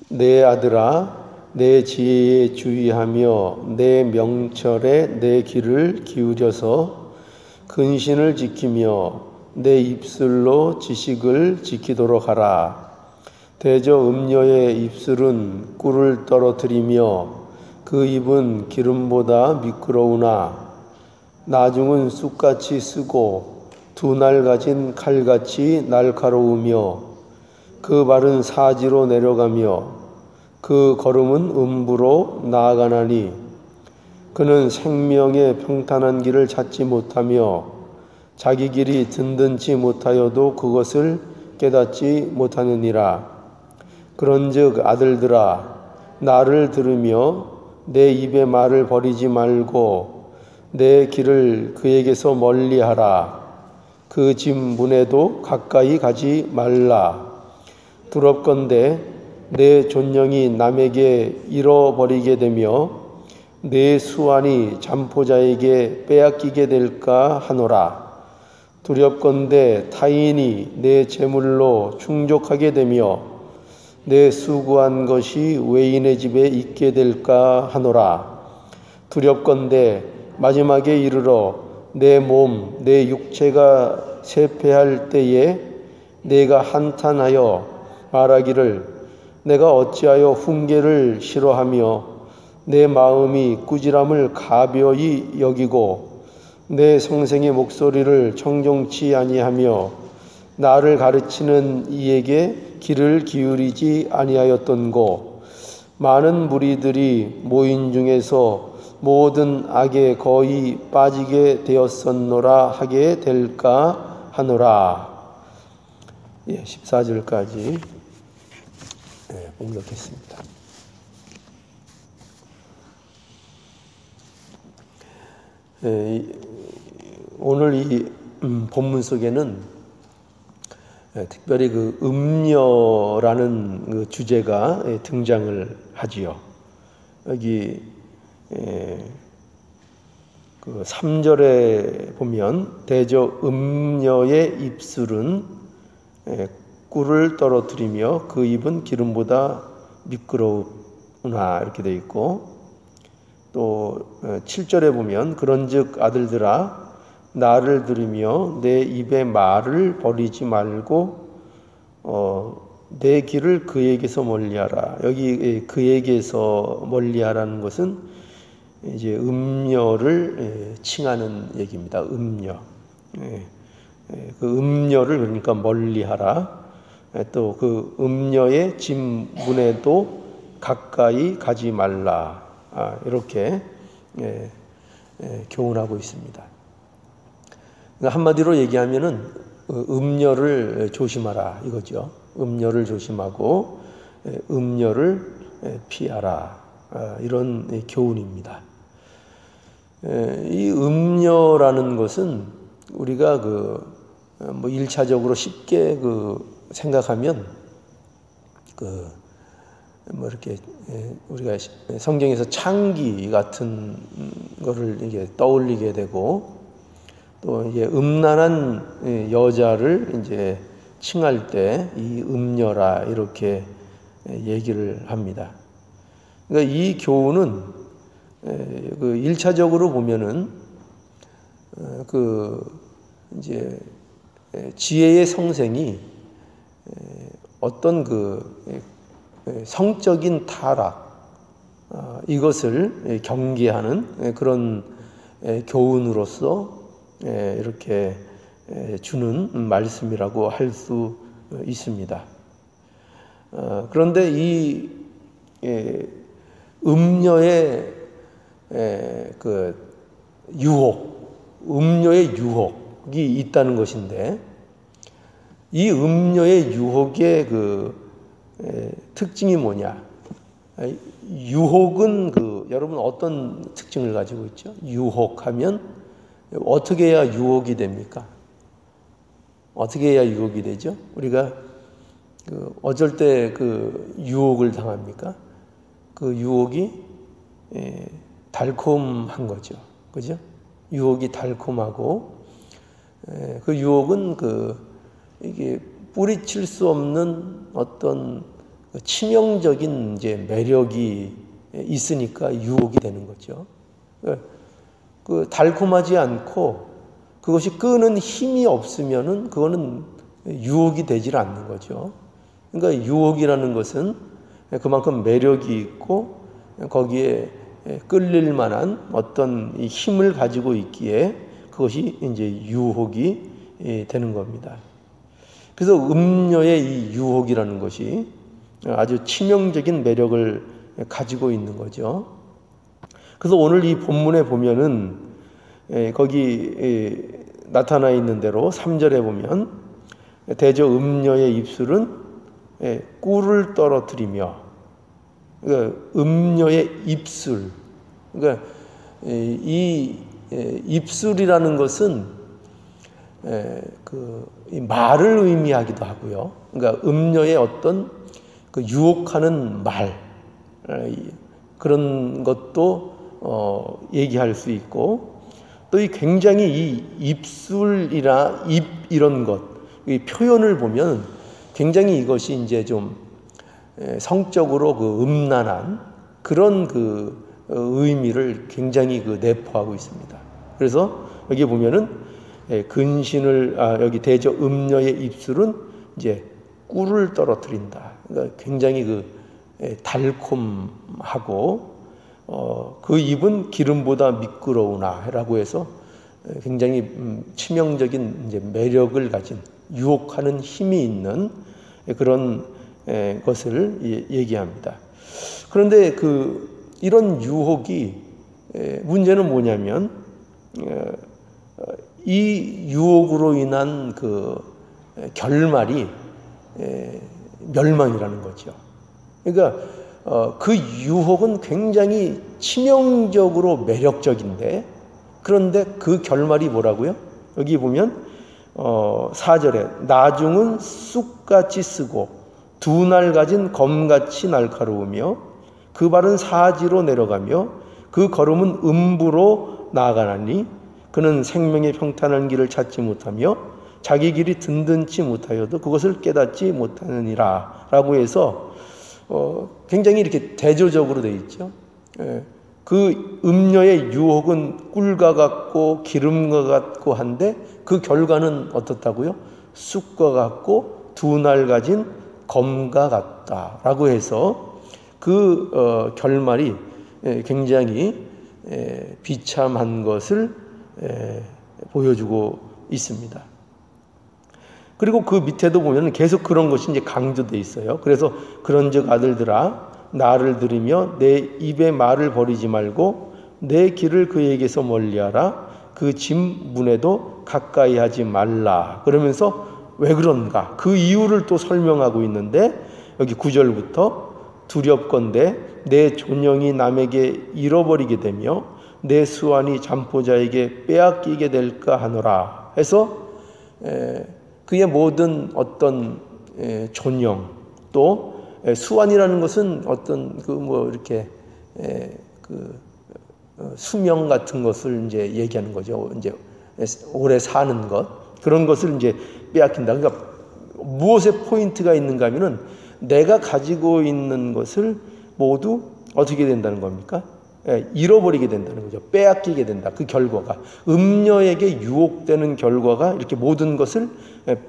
내 아들아, 내 지혜에 주의하며 내 명철에 내 귀를 기울여서 근신을 지키며 내 입술로 지식을 지키도록 하라. 대저 음녀의 입술은 꿀을 떨어뜨리며 그 입은 기름보다 미끄러우나 나중은 쑥같이 쓰고 두 날 가진 칼같이 날카로우며 그 발은 사지로 내려가며 그 걸음은 음부로 나아가나니 그는 생명의 평탄한 길을 찾지 못하며 자기 길이 든든치 못하여도 그것을 깨닫지 못하느니라. 그런즉 아들들아, 나를 들으며 내 입의 말을 버리지 말고 내 길을 그에게서 멀리하라. 그 집 문에도 가까이 가지 말라. 두렵건대 내 존영이 남에게 잃어버리게 되며 내 수완이 잠포자에게 빼앗기게 될까 하노라. 두렵건대 타인이 내 재물로 충족하게 되며 내 수고한 것이 외인의 집에 있게 될까 하노라. 두렵건대 마지막에 이르러 내 몸, 내 육체가 쇠폐할 때에 내가 한탄하여 말하기를 내가 어찌하여 훈계를 싫어하며 내 마음이 꾸지람을 가벼이 여기고 내 성생의 목소리를 청종치 아니하며 나를 가르치는 이에게 귀를 기울이지 아니하였던고. 많은 무리들이 모인 중에서 모든 악에 거의 빠지게 되었었노라 하게 될까 하노라. 14절까지 봉독했습니다. 오늘 이 본문 속에는 특별히 그 음녀라는 그 주제가 등장을 하지요. 여기 그 3절에 보면 대저 음녀의 입술은 꿀을 떨어뜨리며 그 입은 기름보다 미끄러우나 이렇게 되어 있고, 또 7절에 보면 그런즉 아들들아 나를 들으며 내 입의 말을 버리지 말고 내 길을 그에게서 멀리하라. 여기 그에게서 멀리하라는 것은 이제 음녀를 칭하는 얘기입니다. 음녀. 그 음녀를 그러니까 멀리하라. 또 그 음녀의 집 문에도 가까이 가지 말라. 이렇게 교훈하고 있습니다. 한마디로 얘기하면은 음녀를 조심하라 이거죠. 음녀를 조심하고 음녀를 피하라. 이런 교훈입니다. 이 음녀라는 것은 우리가 뭐 1차적으로 쉽게 생각하면 뭐 이렇게 우리가 성경에서 창기 같은 거를 이게 떠올리게 되고, 또 이제 음란한 여자를 이제 칭할 때 이 음녀라 이렇게 얘기를 합니다. 그러니까 이 교훈은 그 1차적으로 보면은 이제 지혜의 성생이 어떤 성적인 타락 이것을 경계하는 그런 교훈으로서 이렇게 주는 말씀이라고 할 수 있습니다. 그런데 이 음녀의 음녀의 유혹이 있다는 것인데, 이 음녀의 유혹의 특징이 뭐냐? 유혹은 여러분 어떤 특징을 가지고 있죠? 유혹하면 어떻게 해야 유혹이 됩니까? 어떻게 해야 유혹이 되죠? 우리가 어쩔 때 유혹을 당합니까? 그 유혹이 달콤한 거죠. 그죠? 유혹이 달콤하고, 그 유혹은 이게 뿌리칠 수 없는 어떤 치명적인 이제 매력이 있으니까 유혹이 되는 거죠. 그 달콤하지 않고 그것이 끄는 힘이 없으면은 그거는 유혹이 되질 않는 거죠. 그러니까 유혹이라는 것은 그만큼 매력이 있고 거기에 끌릴 만한 어떤 힘을 가지고 있기에 그것이 이제 유혹이 되는 겁니다. 그래서 음녀의 이 유혹이라는 것이 아주 치명적인 매력을 가지고 있는 거죠. 그래서 오늘 이 본문에 보면은 거기 나타나 있는 대로 3절에 보면 대저 음녀의 입술은 꿀을 떨어뜨리며, 그러니까 음녀의 입술, 그러니까 이 입술이라는 것은 그 말을 의미하기도 하고요. 그러니까 음녀의 어떤 그 유혹하는 말, 그런 것도 얘기할 수 있고, 또 이 굉장히 이 입술이나 입 이런 것, 이 표현을 보면 굉장히 이것이 이제 좀 성적으로 그 음란한 그런 그 의미를 굉장히 그 내포하고 있습니다. 그래서 여기 보면은 근신을 여기 대저 음녀의 입술은 이제 꿀을 떨어뜨린다. 그러니까 굉장히 그 달콤하고 그 입은 기름보다 미끄러우나라고 해서 굉장히 치명적인 이제 매력을 가진 유혹하는 힘이 있는 그런 것을 얘기합니다. 그런데 이런 유혹이 문제는 뭐냐면 이 유혹으로 인한 그 결말이 멸망이라는 거죠. 그러니까 그 유혹은 굉장히 치명적으로 매력적인데, 그런데 그 결말이 뭐라고요? 여기 보면 4절에 나중은 쑥같이 쓰고 두 날 가진 검같이 날카로우며 그 발은 사지로 내려가며 그 걸음은 음부로 나아가나니 그는 생명의 평탄한 길을 찾지 못하며 자기 길이 든든치 못하여도 그것을 깨닫지 못하느니라 라고 해서 굉장히 이렇게 대조적으로 되어 있죠. 그 음녀의 유혹은 꿀과 같고 기름과 같고 한데 그 결과는 어떻다고요? 쑥과 같고 두 날 가진 검과 같다라고 해서 그 결말이 굉장히 비참한 것을 보여주고 있습니다. 그리고 그 밑에도 보면 계속 그런 것이 이제 강조되어 있어요. 그래서 그런즉 아들들아 나를 들으며 내 입의 말을 버리지 말고 내 길을 그에게서 멀리하라. 그 집 문에도 가까이 하지 말라. 그러면서 왜 그런가? 그 이유를 또 설명하고 있는데 여기 9절부터 두렵건대 내 존영이 남에게 잃어버리게 되며 내 수완이 잠포자에게 빼앗기게 될까 하노라 해서 그의 모든 어떤 존영 또 수완이라는 것은 어떤 이렇게 수명 같은 것을 이제 얘기하는 거죠. 이제 오래 사는 것 그런 것을 이제 빼앗긴다. 그러니까 무엇에 포인트가 있는가 하면은 내가 가지고 있는 것을 모두 어떻게 된다는 겁니까? 잃어버리게 된다는 거죠. 빼앗기게 된다. 그 결과가 음녀에게 유혹되는 결과가 이렇게 모든 것을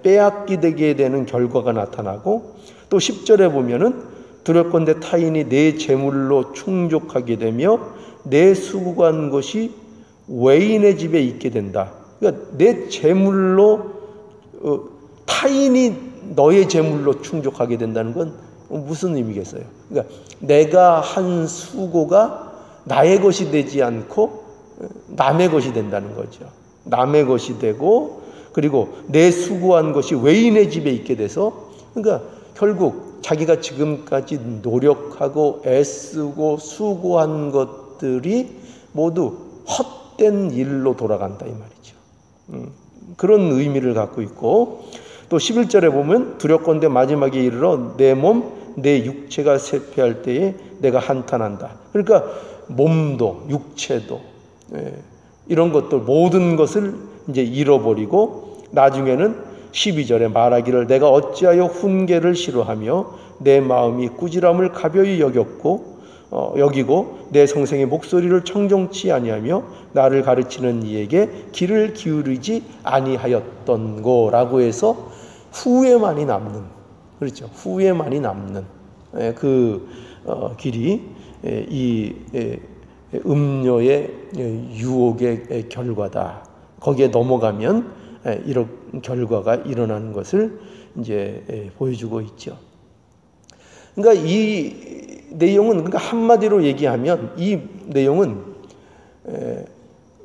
빼앗기게 되는 결과가 나타나고 또 10절에 보면은 두렵건대 타인이 내 재물로 충족하게 되며 내 수고한 것이 외인의 집에 있게 된다. 그러니까 내 재물로 타인이 너의 재물로 충족하게 된다는 건 무슨 의미겠어요? 그러니까 내가 한 수고가 나의 것이 되지 않고 남의 것이 된다는 거죠. 남의 것이 되고 그리고 내 수고한 것이 외인의 집에 있게 돼서 그러니까 결국 자기가 지금까지 노력하고 애쓰고 수고한 것들이 모두 헛된 일로 돌아간다 이 말이죠. 그런 의미를 갖고 있고 또 11절에 보면 두렵건대 마지막에 이르러 내 몸, 내 육체가 쇠퇴할 때에 내가 한탄한다. 그러니까 몸도 육체도 이런 것들 모든 것을 이제 잃어버리고 나중에는 12절에 말하기를 내가 어찌하여 훈계를 싫어하며 내 마음이 꾸지람을 가벼이 여기고 내 성생의 목소리를 청종치 아니하며 나를 가르치는 이에게 귀를 기울이지 아니하였던거라고 해서 후회만이 남는, 그렇죠, 후회만이 남는 그 길이 이 음녀의 유혹의 결과다. 거기에 넘어가면 이런 결과가 일어나는 것을 이제 보여주고 있죠. 그러니까 이 내용은, 그러니까 한마디로 얘기하면 이 내용은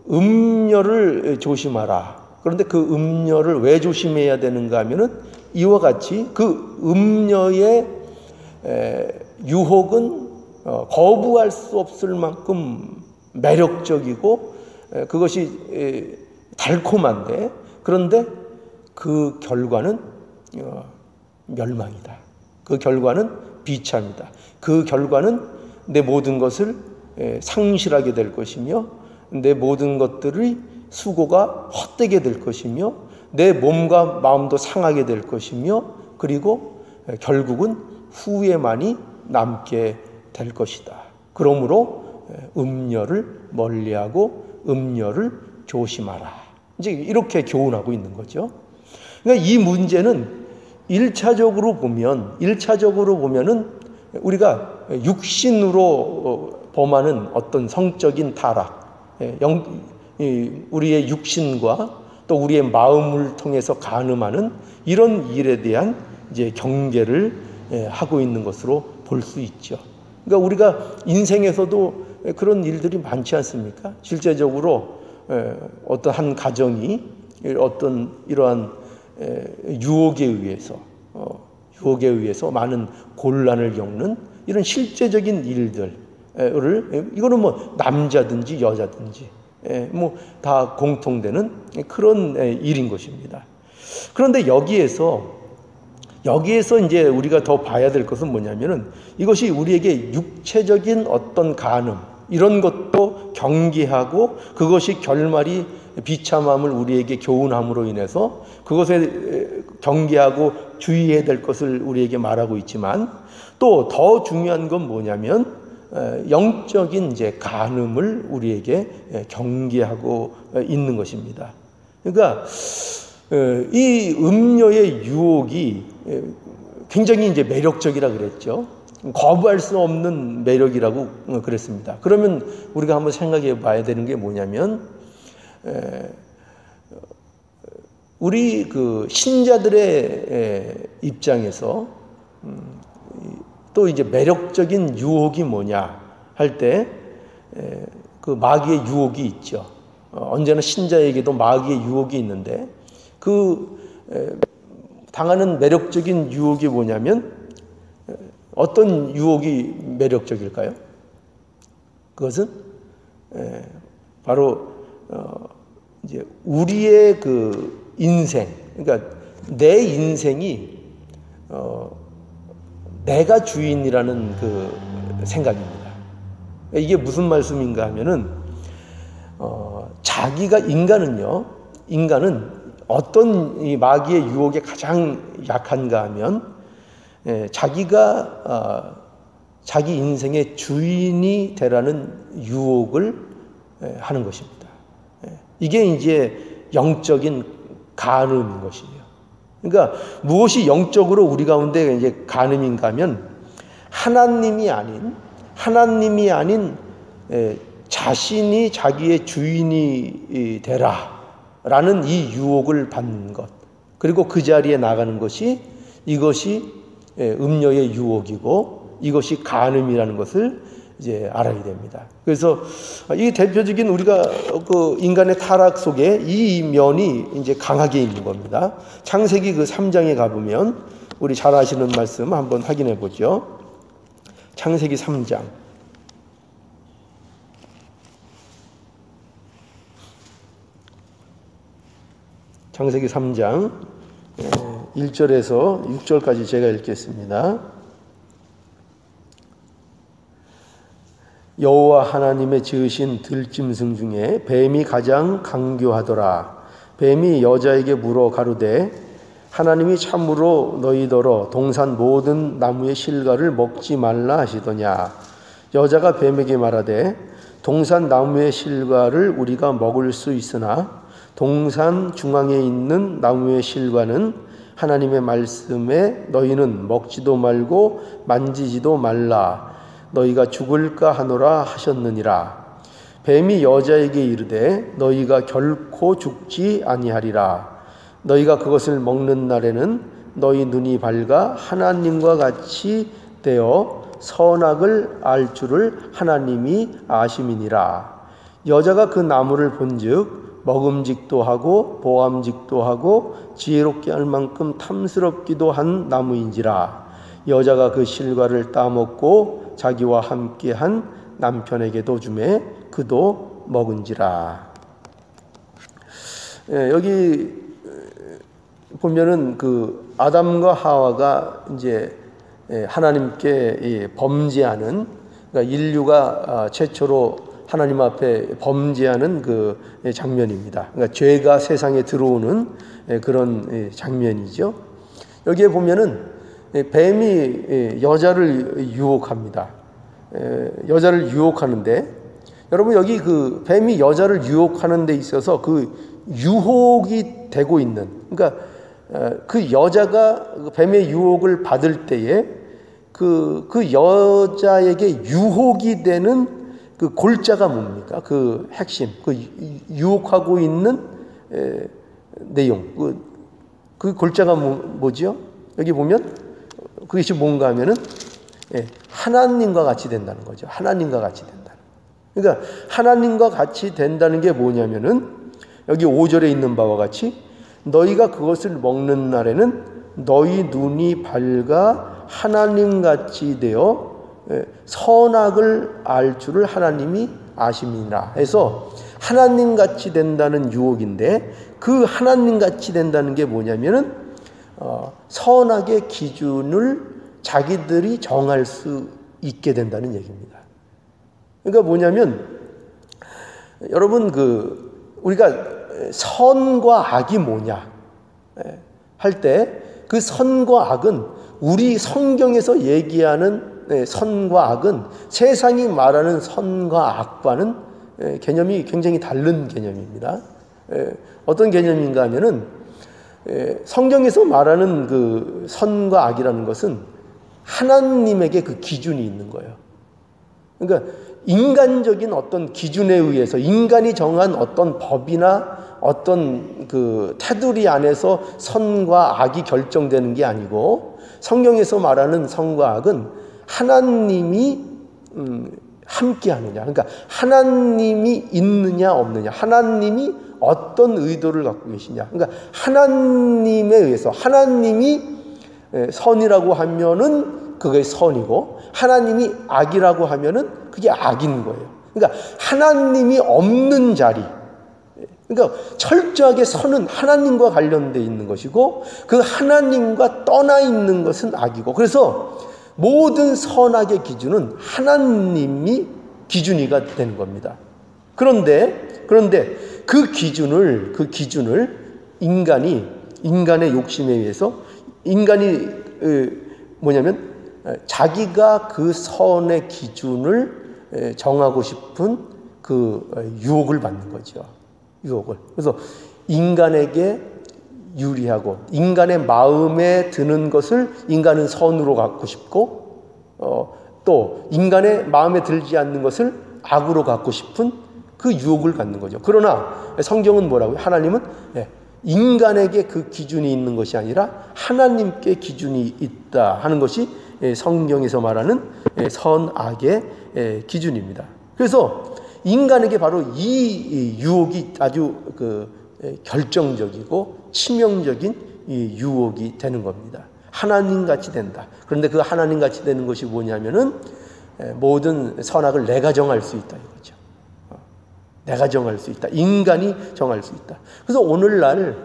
음녀를 조심하라. 그런데 그 음녀를 왜 조심해야 되는가 하면은 이와 같이 그 음녀의 유혹은 거부할 수 없을 만큼 매력적이고 그것이 달콤한데, 그런데 그 결과는 멸망이다. 그 결과는 비참이다. 그 결과는 내 모든 것을 상실하게 될 것이며 내 모든 것들의 수고가 헛되게 될 것이며 내 몸과 마음도 상하게 될 것이며 그리고 결국은 후회만이 남게 될 것이다. 그러므로 음녀를 멀리하고 음녀를 조심하라. 이제 이렇게 교훈하고 있는 거죠. 그러니까 이 문제는 1차적으로 보면은 우리가 육신으로 범하는 어떤 성적인 타락, 우리의 육신과 또 우리의 마음을 통해서 간음하는 이런 일에 대한 이제 경계를 하고 있는 것으로 볼 수 있죠. 그러니까 우리가 인생에서도 그런 일들이 많지 않습니까? 실제적으로 어떤 한 가정이 어떤 이러한 유혹에 의해서 많은 곤란을 겪는 이런 실제적인 일들을, 이거는 뭐 남자든지 여자든지 뭐 다 공통되는 그런 일인 것입니다. 그런데 여기에서 이제 우리가 더 봐야 될 것은 뭐냐면은 이것이 우리에게 육체적인 어떤 간음 이런 것도 경계하고 그것이 결말이 비참함을 우리에게 교훈함으로 인해서 그것에 경계하고 주의해야 될 것을 우리에게 말하고 있지만, 또 더 중요한 건 뭐냐면 영적인 이제 간음을 우리에게 경계하고 있는 것입니다. 그러니까 이 음녀의 유혹이 굉장히 이제 매력적이라 그랬죠. 거부할 수 없는 매력이라고 그랬습니다. 그러면 우리가 한번 생각해 봐야 되는 게 뭐냐면, 우리 그 신자들의 입장에서 또 이제 매력적인 유혹이 뭐냐 할 때 그 마귀의 유혹이 있죠. 언제나 신자에게도 마귀의 유혹이 있는데 그 당하는 매력적인 유혹이 뭐냐면 어떤 유혹이 매력적일까요? 그것은 바로 이제 우리의 그 인생, 그러니까 내 인생이 내가 주인이라는 그 생각입니다. 이게 무슨 말씀인가 하면은 자기가 인간은 어떤 이 마귀의 유혹에 가장 약한가 하면 자기가 자기 인생의 주인이 되라는 유혹을 하는 것입니다. 이게 이제 영적인 간음인 것이에요. 그러니까 무엇이 영적으로 우리 가운데 이제 간음인가 하면 하나님이 아닌 자신이 자기의 주인이 되라라는 이 유혹을 받는 것, 그리고 그 자리에 나가는 것이 이것이 음녀의 유혹이고 이것이 간음이라는 것을 이제 알아야 됩니다. 그래서 이 대표적인 우리가 그 인간의 타락 속에 이 면이 이제 강하게 있는 겁니다. 창세기 그 3장에 가보면 우리 잘 아시는 말씀 한번 확인해 보죠. 창세기 3장. 창세기 3장 1절에서 6절까지 제가 읽겠습니다. 여호와 하나님의 지으신 들짐승 중에 뱀이 가장 강교하더라. 뱀이 여자에게 물어 가로되 하나님이 참으로 너희더러 동산 모든 나무의 실과를 먹지 말라 하시더냐. 여자가 뱀에게 말하되 동산 나무의 실과를 우리가 먹을 수 있으나 동산 중앙에 있는 나무의 실과는 하나님의 말씀에 너희는 먹지도 말고 만지지도 말라. 너희가 죽을까 하노라 하셨느니라. 뱀이 여자에게 이르되 너희가 결코 죽지 아니하리라. 너희가 그것을 먹는 날에는 너희 눈이 밝아 하나님과 같이 되어 선악을 알 줄을 하나님이 아심이니라. 여자가 그 나무를 본즉 먹음직도 하고 보암직도 하고 지혜롭게 할 만큼 탐스럽기도 한 나무인지라. 여자가 그 실과를 따먹고 자기와 함께한 남편에게도 주매 그도 먹은지라. 여기 보면은 그 아담과 하와가 이제 하나님께 범죄하는, 그러니까 인류가 최초로 하나님 앞에 범죄하는 그 장면입니다. 그러니까 죄가 세상에 들어오는 그런 장면이죠. 여기에 보면은 뱀이 여자를 유혹합니다. 여자를 유혹하는데, 여러분 여기 그 뱀이 여자를 유혹하는 데 있어서 그 유혹이 되고 있는, 그러니까 그 여자가 뱀의 유혹을 받을 때에 그 여자에게 유혹이 되는 그 골자가 뭡니까? 그 핵심, 그 유혹하고 있는 내용, 그 골자가 뭐죠? 여기 보면 그것이 뭔가 하면은 하나님과 같이 된다는 거죠. 하나님과 같이 된다. 그러니까 하나님과 같이 된다는 게 뭐냐면은 여기 5절에 있는 바와 같이 너희가 그것을 먹는 날에는 너희 눈이 밝아 하나님같이 되어 선악을 알 줄을 하나님이 아심이라 해서 하나님같이 된다는 유혹인데, 그 하나님같이 된다는 게 뭐냐면은 선악의 기준을 자기들이 정할 수 있게 된다는 얘기입니다. 그러니까 뭐냐면 여러분 우리가 선과 악이 뭐냐 할 때 그 선과 악은 우리 성경에서 얘기하는 선과 악은 세상이 말하는 선과 악과는 개념이 굉장히 다른 개념입니다. 어떤 개념인가 하면은 성경에서 말하는 그 선과 악이라는 것은 하나님에게 그 기준이 있는 거예요. 그러니까 인간적인 어떤 기준에 의해서 인간이 정한 어떤 법이나 어떤 그 테두리 안에서 선과 악이 결정되는 게 아니고, 성경에서 말하는 선과 악은 하나님이 함께 하느냐, 그러니까 하나님이 있느냐 없느냐, 하나님이 어떤 의도를 갖고 계시냐, 그러니까 하나님에 의해서, 하나님이 선이라고 하면은 그게 선이고 하나님이 악이라고 하면은 그게 악인 거예요. 그러니까 하나님이 없는 자리, 그러니까 철저하게 선은 하나님과 관련되어 있는 것이고 그 하나님과 떠나 있는 것은 악이고, 그래서 모든 선악의 기준은 하나님이 기준이가 되는 겁니다. 그런데 그 기준을 인간의 욕심에 의해서 인간이 뭐냐면 자기가 그 선의 기준을 정하고 싶은 그 유혹을 받는 거죠. 유혹을. 그래서 인간에게 유리하고 인간의 마음에 드는 것을 인간은 선으로 갖고 싶고 또 인간의 마음에 들지 않는 것을 악으로 갖고 싶은 그 유혹을 갖는 거죠. 그러나 성경은 뭐라고요? 하나님은 인간에게 그 기준이 있는 것이 아니라 하나님께 기준이 있다 하는 것이 성경에서 말하는 선악의 기준입니다. 그래서 인간에게 바로 이 유혹이 아주 결정적이고 치명적인 이 유혹이 되는 겁니다. 하나님같이 된다. 그런데 그 하나님같이 되는 것이 뭐냐면은 모든 선악을 내가 정할 수 있다 이거죠. 내가 정할 수 있다. 인간이 정할 수 있다. 그래서 오늘날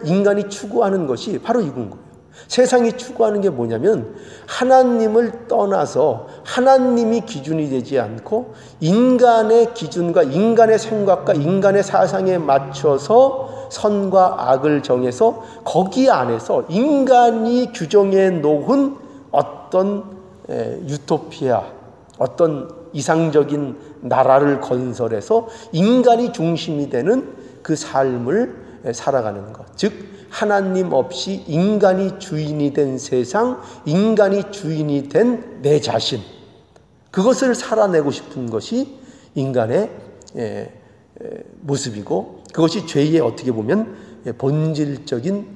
인간이 추구하는 것이 바로 이건 거예요. 세상이 추구하는 게 뭐냐면 하나님을 떠나서 하나님이 기준이 되지 않고 인간의 기준과 인간의 생각과 인간의 사상에 맞춰서 선과 악을 정해서 거기 안에서 인간이 규정해 놓은 어떤 유토피아, 어떤 이상적인 나라를 건설해서 인간이 중심이 되는 그 삶을 살아가는 것. 즉 하나님 없이 인간이 주인이 된 세상, 인간이 주인이 된 내 자신, 그것을 살아내고 싶은 것이 인간의 모습이고, 그것이 죄의 어떻게 보면 본질적인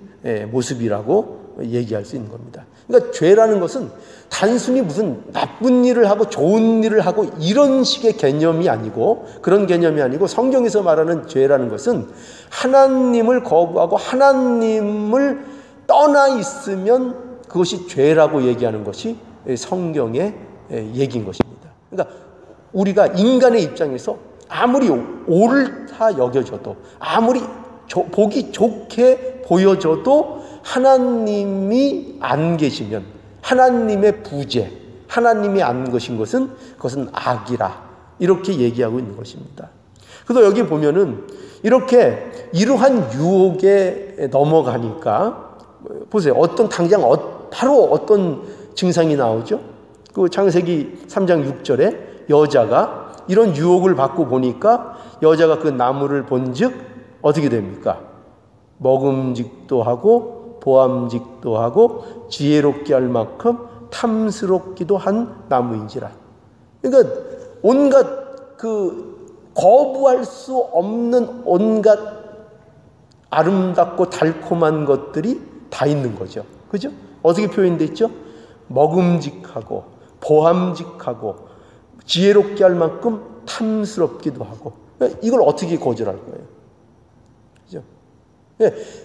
모습이라고 얘기할 수 있는 겁니다. 그러니까 죄라는 것은 단순히 무슨 나쁜 일을 하고 좋은 일을 하고 이런 식의 개념이 아니고, 그런 개념이 아니고, 성경에서 말하는 죄라는 것은 하나님을 거부하고 하나님을 떠나 있으면 그것이 죄라고 얘기하는 것이 성경의 얘기인 것입니다. 그러니까 우리가 인간의 입장에서 아무리 옳다 여겨져도, 아무리 보기 좋게 보여져도 하나님이 안 계시면, 하나님의 부재, 하나님이 안 것인 것은 그것은 악이라, 이렇게 얘기하고 있는 것입니다. 그래서 여기 보면은 이렇게 이러한 유혹에 넘어가니까 보세요. 당장 바로 어떤 증상이 나오죠? 그 창세기 3장 6절에 여자가 이런 유혹을 받고 보니까 여자가 그 나무를 본즉 어떻게 됩니까? 먹음직도 하고 보암직도 하고 지혜롭게 할 만큼 탐스럽기도 한 나무인지라. 그러니까 온갖 거부할 수 없는 온갖 아름답고 달콤한 것들이 다 있는 거죠. 그죠? 어떻게 표현되어 있죠? 먹음직하고 보암직하고 지혜롭게 할 만큼 탐스럽기도 하고. 이걸 어떻게 거절할 거예요? 그죠?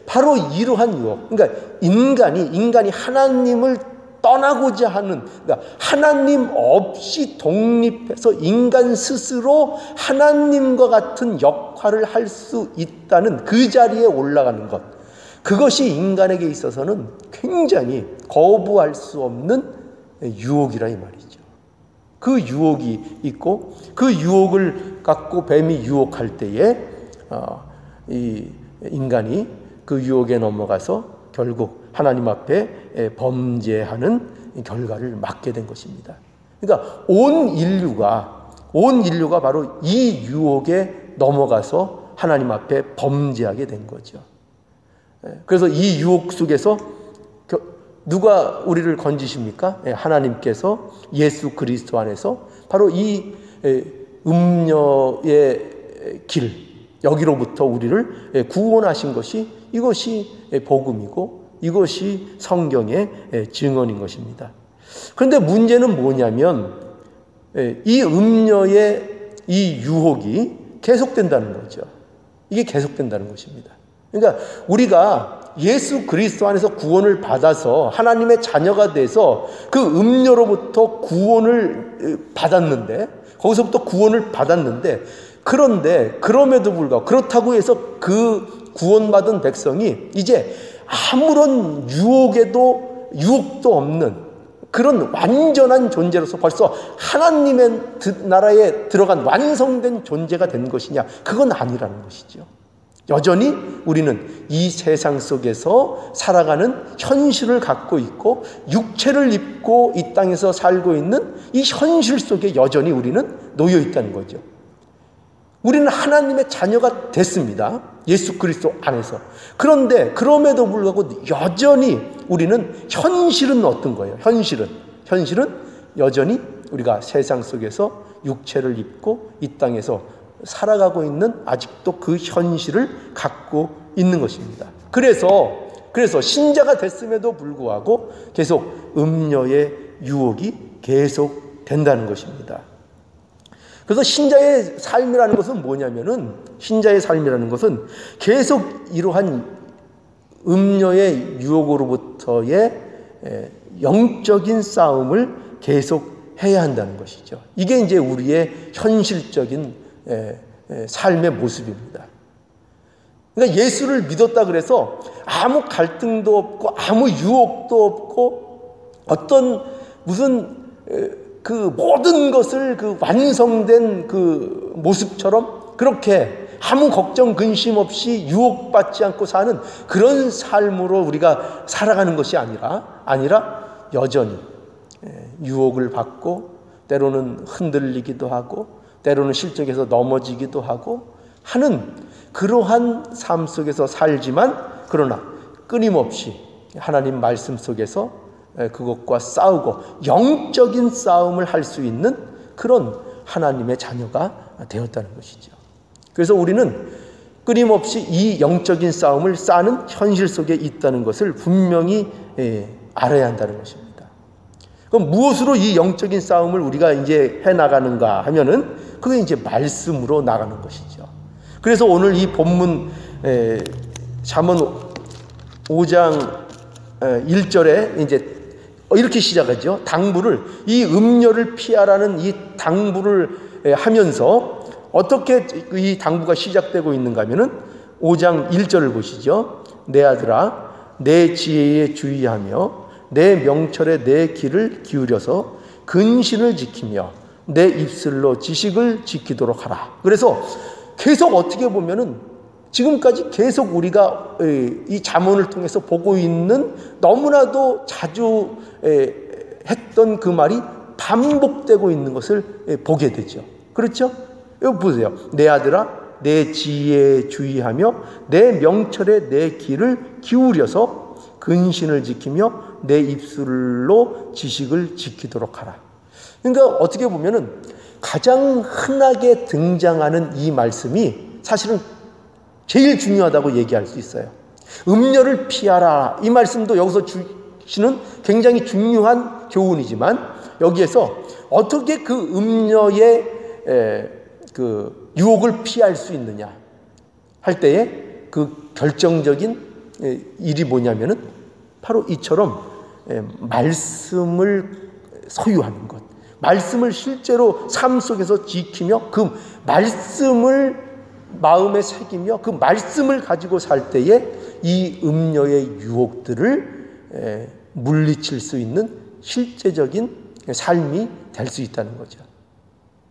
바로 이러한 유혹. 그러니까 인간이 하나님을 떠나고자 하는, 그러니까 하나님 없이 독립해서 인간 스스로 하나님과 같은 역할을 할 수 있다는 그 자리에 올라가는 것, 그것이 인간에게 있어서는 굉장히 거부할 수 없는 유혹이라 이 말이죠. 그 유혹이 있고, 그 유혹을 갖고 뱀이 유혹할 때에 이 인간이 그 유혹에 넘어가서 결국 하나님 앞에 범죄하는 결과를 맞게 된 것입니다. 그러니까 온 인류가 바로 이 유혹에 넘어가서 하나님 앞에 범죄하게 된 거죠. 그래서 이 유혹 속에서 누가 우리를 건지십니까? 하나님께서 예수 그리스도 안에서 바로 이 음녀의 길, 여기로부터 우리를 구원하신 것이, 이것이 복음이고 이것이 성경의 증언인 것입니다. 그런데 문제는 뭐냐면 이 음녀의 이 유혹이 계속된다는 거죠. 이게 계속된다는 것입니다. 그러니까 우리가 예수 그리스도 안에서 구원을 받아서 하나님의 자녀가 돼서 그 음녀로부터 구원을 받았는데, 거기서부터 구원을 받았는데, 그런데 그럼에도 불구하고, 그렇다고 해서 그 구원받은 백성이 이제 아무런 유혹도 없는 그런 완전한 존재로서 벌써 하나님의 나라에 들어간 완성된 존재가 된 것이냐? 그건 아니라는 것이죠. 여전히 우리는 이 세상 속에서 살아가는 현실을 갖고 있고 육체를 입고 이 땅에서 살고 있는 이 현실 속에 여전히 우리는 놓여 있다는 거죠. 우리는 하나님의 자녀가 됐습니다. 예수 그리스도 안에서. 그런데 그럼에도 불구하고 여전히 우리는 현실은 어떤 거예요? 현실은 여전히 우리가 세상 속에서 육체를 입고 이 땅에서 살아가고 있는, 아직도 그 현실을 갖고 있는 것입니다. 그래서 신자가 됐음에도 불구하고 계속 음녀의 유혹이 계속 된다는 것입니다. 그래서 신자의 삶이라는 것은 뭐냐면은, 신자의 삶이라는 것은 계속 이러한 음녀의 유혹으로부터의 영적인 싸움을 계속 해야 한다는 것이죠. 이게 이제 우리의 현실적인 삶의 모습입니다. 그러니까 예수를 믿었다 그래서 아무 갈등도 없고 아무 유혹도 없고 어떤 무슨 그 모든 것을 그 완성된 그 모습처럼 그렇게 아무 걱정 근심 없이 유혹받지 않고 사는 그런 삶으로 우리가 살아가는 것이 아니라 여전히 유혹을 받고 때로는 흔들리기도 하고 때로는 실족해서 넘어지기도 하고 하는 그러한 삶 속에서 살지만, 그러나 끊임없이 하나님 말씀 속에서 그것과 싸우고 영적인 싸움을 할 수 있는 그런 하나님의 자녀가 되었다는 것이죠. 그래서 우리는 끊임없이 이 영적인 싸움을 싸는 현실 속에 있다는 것을 분명히 알아야 한다는 것입니다. 그럼 무엇으로 이 영적인 싸움을 우리가 이제 해나가는가 하면은 그게 이제 말씀으로 나가는 것이죠. 그래서 오늘 이 본문 잠언 5장 1절에 이제 이렇게 시작하죠. 당부를, 이 음녀를 피하라는 이 당부를 하면서 어떻게 이 당부가 시작되고 있는가 하면은 5장 1절을 보시죠. 내 아들아, 내 지혜에 주의하며 내 명철에 내 귀를 기울여서 근신을 지키며 내 입술로 지식을 지키도록 하라. 그래서 계속 어떻게 보면은 지금까지 계속 우리가 이 잠언을 통해서 보고 있는 너무나도 자주 했던 그 말이 반복되고 있는 것을 보게 되죠. 그렇죠? 여기 보세요. 내 아들아, 내 지혜에 주의하며 내 명철에 내 귀를 기울여서 근신을 지키며 내 입술로 지식을 지키도록 하라. 그러니까 어떻게 보면은 가장 흔하게 등장하는 이 말씀이 사실은 제일 중요하다고 얘기할 수 있어요. 음녀를 피하라. 이 말씀도 여기서 주시는 굉장히 중요한 교훈이지만, 여기에서 어떻게 그 음녀의 그 유혹을 피할 수 있느냐 할 때에 그 결정적인 일이 뭐냐면은 바로 이처럼 말씀을 소유하는 것, 말씀을 실제로 삶 속에서 지키며 그 말씀을 마음에 새기며 그 말씀을 가지고 살 때에 이 음녀의 유혹들을 물리칠 수 있는 실제적인 삶이 될 수 있다는 거죠.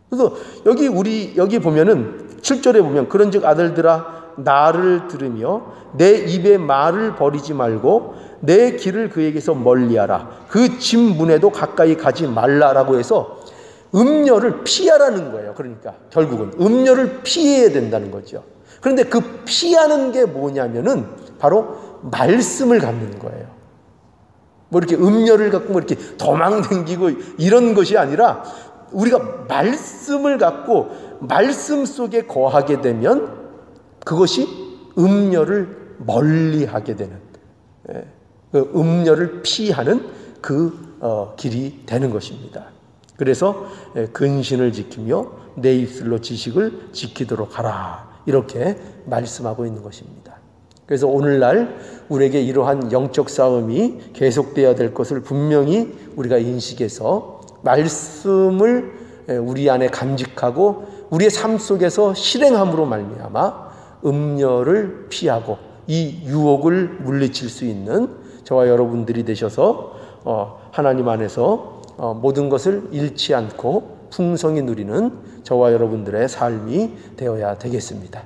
그래서 여기 보면은 7절에 보면 그런즉 아들들아 나를 들으며 내 입의 말을 버리지 말고 내 길을 그에게서 멀리하라. 그 집 문에도 가까이 가지 말라라고 해서 음녀를 피하라는 거예요. 그러니까 결국은 음녀를 피해야 된다는 거죠. 그런데 그 피하는 게 뭐냐면은 바로 말씀을 갖는 거예요. 뭐 이렇게 음녀를 갖고 뭐 이렇게 도망다니고 이런 것이 아니라 우리가 말씀을 갖고 말씀 속에 거하게 되면 그것이 음녀를 멀리하게 되는, 그 음녀를 피하는 그 길이 되는 것입니다. 그래서 근신을 지키며 내 입술로 지식을 지키도록 하라, 이렇게 말씀하고 있는 것입니다. 그래서 오늘날 우리에게 이러한 영적 싸움이 계속되어야 될 것을 분명히 우리가 인식해서 말씀을 우리 안에 간직하고 우리의 삶 속에서 실행함으로 말미암아 음녀를 피하고 이 유혹을 물리칠 수 있는 저와 여러분들이 되셔서 하나님 안에서 모든 것을 잃지 않고 풍성히 누리는 저와 여러분들의 삶이 되어야 되겠습니다.